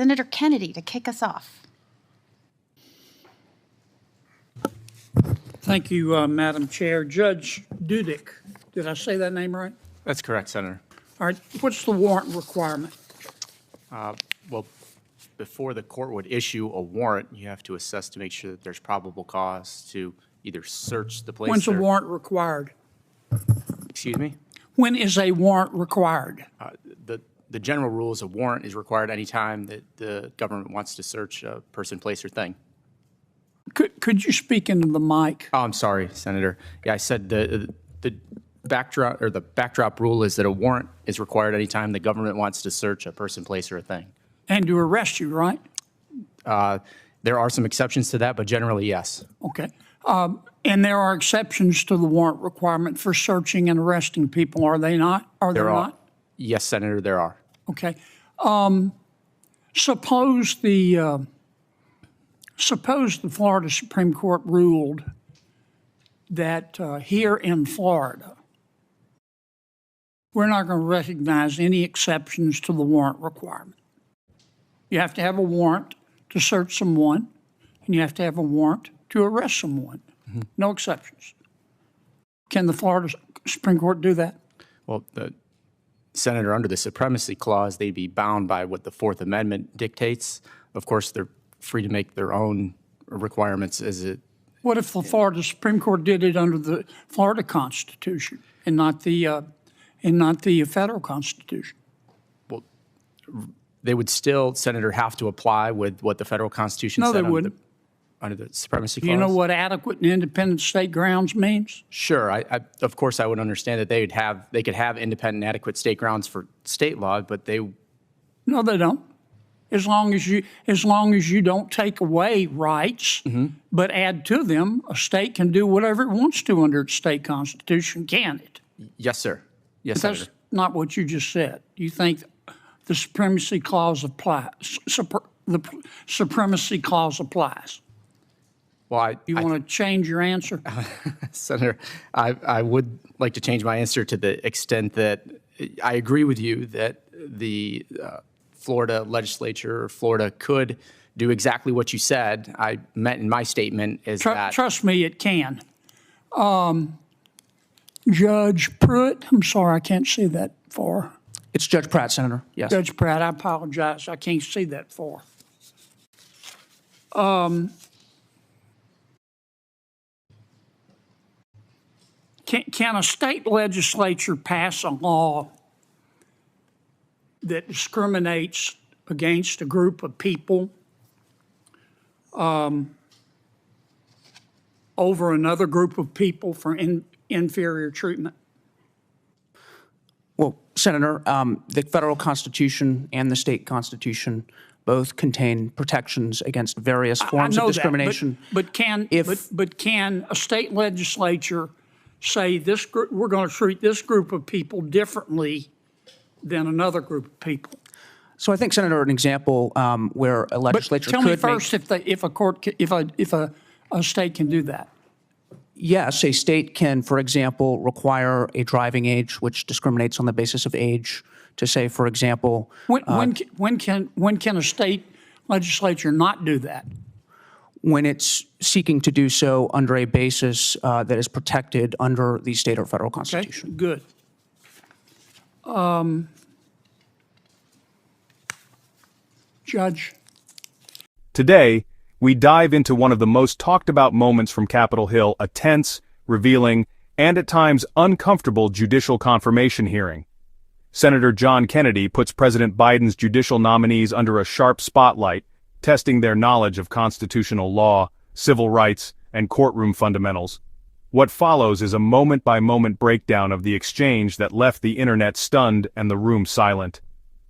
Senator Kennedy to kick us off. Thank you, Madam Chair. Judge Dudick, did I say that name right? That's correct, Senator. All right, what's the warrant requirement? Well, before the court would issue a warrant, you have to assess to make sure that there's probable cause to either search the place. When's a warrant required? Excuse me? When is a warrant required? The general rule is a warrant is required anytime that the government wants to search a person, place, or thing. Could you speak into the mic? Oh, I'm sorry, Senator. Yeah, I said the backdrop rule is that a warrant is required anytime the government wants to search a person, place, or a thing. And to arrest you, right? There are some exceptions to that, but generally, yes. Okay. And there are exceptions to the warrant requirement for searching and arresting people, are they not? Are there not? Yes, Senator, there are. Okay. Suppose the Florida Supreme Court ruled that here in Florida, we're not going to recognize any exceptions to the warrant requirement. You have to have a warrant to search someone, and you have to have a warrant to arrest someone. Mm-hmm. No exceptions. Can the Florida Supreme Court do that? Well, Senator, under the Supremacy Clause, they'd be bound by what the Fourth Amendment dictates. Of course, they're free to make their own requirements as it. What if the Florida Supreme Court did it under the Florida Constitution and not the federal Constitution? Well, they would still, Senator, have to apply with what the federal Constitution said. No, they wouldn't. Under the Supremacy Clause. Do you know what adequate and independent state grounds means? Sure. Of course, I would understand that they could have independent and adequate state grounds for state law, but they. No, they don't. As long as you don't take away rights, but add to them, a state can do whatever it wants to under its state constitution, can it? Yes, sir. Yes, but Senator. that's not what you just said. You think the Supremacy Clause applies? The Supremacy Clause applies. Well, you want to change your answer? Senator, I would like to change my answer to the extent that I agree with you that the Florida legislature or Florida could do exactly what you said. I meant in my statement is that. Trust me, it can. Judge Pruitt, I'm sorry, I can't see that far. It's Judge Pratt, Senator. Yes. Judge Pratt, I apologize. I can't see that far. Can a state legislature pass a law that discriminates against a group of people over another group of people for inferior treatment? Well, Senator, the federal Constitution and the state Constitution both contain protections against various forms of discrimination. But can a state legislature say this group, we're going to treat this group of people differently than another group of people? So I think, Senator, an example where a legislature could. Tell me first if a state can do that. Yes, a state can, for example, require a driving age which discriminates on the basis of age. To say, for example, when can a state legislature not do that? When it's seeking to do so under a basis that is protected under the state or federal constitution. Okay, good. Judge. Today, we dive into one of the most talked about moments from Capitol Hill, a tense, revealing, and at times uncomfortable judicial confirmation hearing. Senator John Kennedy puts President Biden's judicial nominees under a sharp spotlight, testing their knowledge of constitutional law, civil rights, and courtroom fundamentals. What follows is a moment-by-moment breakdown of the exchange that left the internet stunned and the room silent.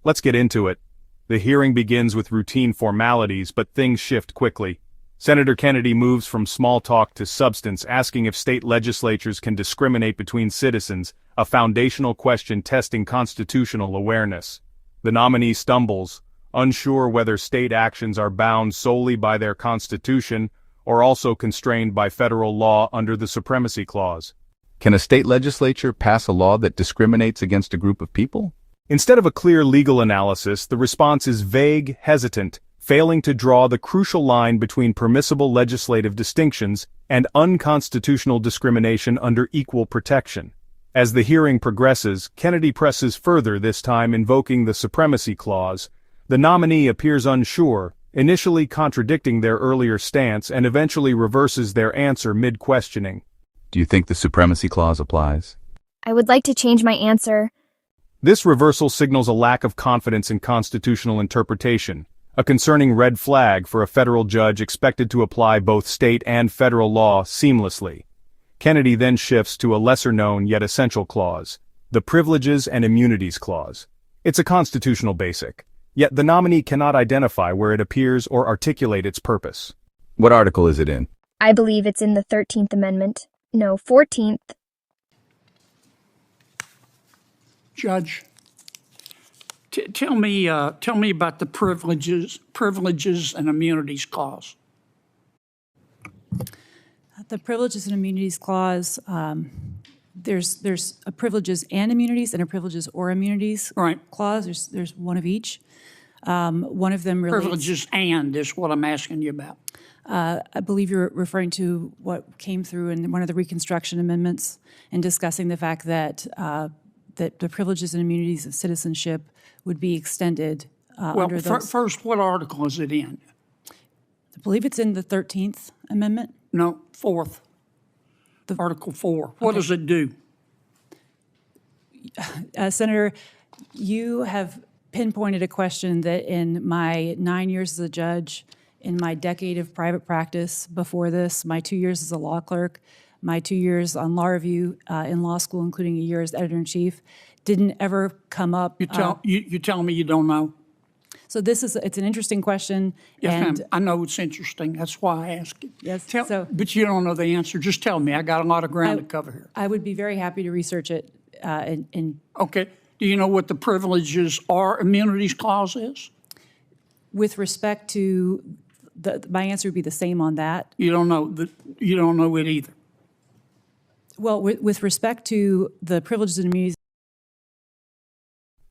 Let's get into it. The hearing begins with routine formalities, but things shift quickly. Senator Kennedy moves from small talk to substance, asking if state legislatures can discriminate between citizens, a foundational question testing constitutional awareness. The nominee stumbles, unsure whether state actions are bound solely by their constitution or also constrained by federal law under the Supremacy Clause. Can a state legislature pass a law that discriminates against a group of people? Instead of a clear legal analysis, the response is vague, hesitant, failing to draw the crucial line between permissible legislative distinctions and unconstitutional discrimination under equal protection. As the hearing progresses, Kennedy presses further, this time invoking the Supremacy Clause. The nominee appears unsure, initially contradicting their earlier stance and eventually reverses their answer mid-questioning. Do you think the Supremacy Clause applies? I would like to change my answer. This reversal signals a lack of confidence in constitutional interpretation, a concerning red flag for a federal judge expected to apply both state and federal law seamlessly. Kennedy then shifts to a lesser-known yet essential clause, the Privileges and Immunities Clause. It's a constitutional basic, yet the nominee cannot identify where it appears or articulate its purpose. What article is it in? I believe it's in the 13th Amendment. No, 14th. Judge, tell me about the Privileges and Immunities Clause. The Privileges and Immunities Clause, there's a privileges and immunities and a privileges or immunities clause. There's one of each. One of them relates... Privileges and is what I'm asking you about. I believe you're referring to what came through in one of the Reconstruction amendments and discussing the fact that that the privileges and immunities of citizenship would be extended under those. First, what article is it in? I believe it's in the 13th Amendment. No, 4th. Article 4. What does it do? Senator, you have pinpointed a question that in my 9 years as a judge, in my decade of private practice before this, my 2 years as a law clerk, my 2 years on law review in law school, including a year as editor-in-chief, didn't ever come up. You tell me you don't know? So it's an interesting question. Yes, and ma'am. I know it's interesting. That's why I asked it. Yes. But you don't know the answer. Just tell me. I got a lot of ground to cover here. I would be very happy to research it. Okay. Do you know what the Privileges or Immunities Clause is? With respect to my answer would be the same on that. You don't know it either. Well, with respect to the privileges and immunities.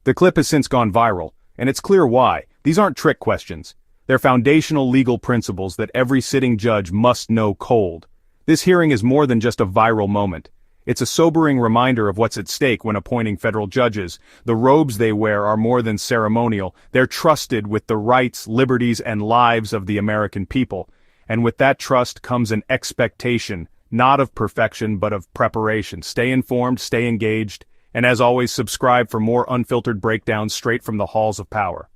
The clip has since gone viral, and it's clear why. These aren't trick questions. They're foundational legal principles that every sitting judge must know cold. This hearing is more than just a viral moment. It's a sobering reminder of what's at stake when appointing federal judges. The robes they wear are more than ceremonial. They're trusted with the rights, liberties, and lives of the American people. And with that trust comes an expectation, not of perfection, but of preparation. Stay informed, stay engaged, and as always, subscribe for more unfiltered breakdowns straight from the halls of power.